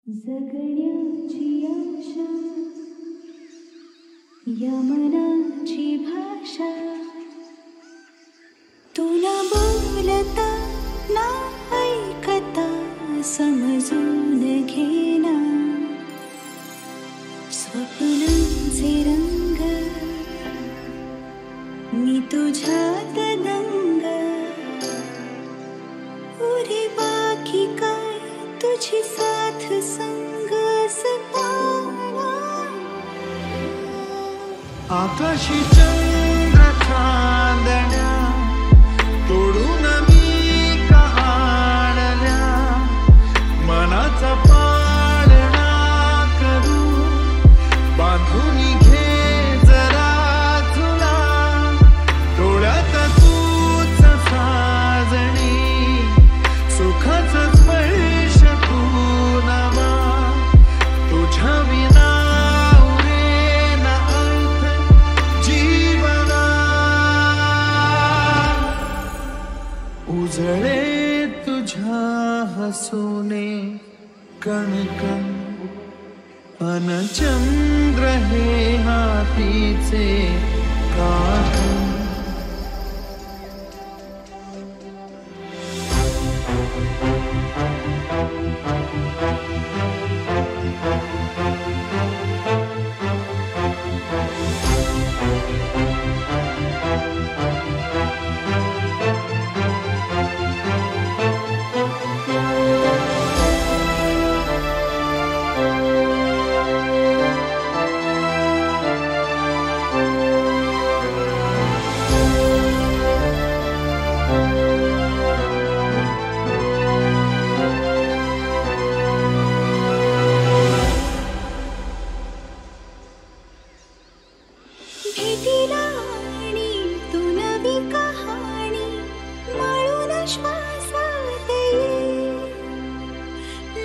जगण्याची आशा या मनाची भाषा तुला बोलता ना ऐकता समजून घेना स्वप्नांचे रंग मी तुझ्यात दंग उरे बाकी काय तुझी साथ संग सताना आकाशी चंद्र चांदण्या तोडून मी का आणल्या मनाचा पाळणा करू बांधून घे जरा तुला डोळ्यात तूच साजणी सुखाचा स्पर्श तू नवा तुझ्या विना उरेना अर्थ जीवना उजळे तुझ्या हसूने कणकण अन चंद्र हे हातीचे काढून भेटीला आणि तू नवी कहाणी माळून श्वासात ये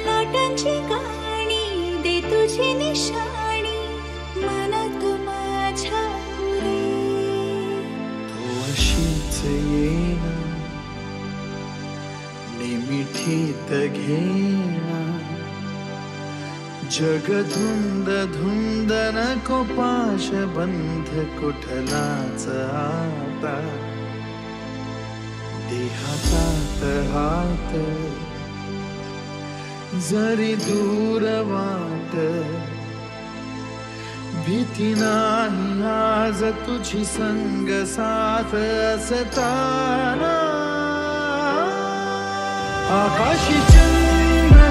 लाटांची गाणी दे तुझी निशाणी मनात माझ्या पुरे तो अशीच येना निमिठीत घेना जग धुंद धुंद नको पाश बंध कुठलाच आता देहातात हात जरी दूर वाट भीती नाही आज तुझी संग साथ असताना आकाशी चंद्र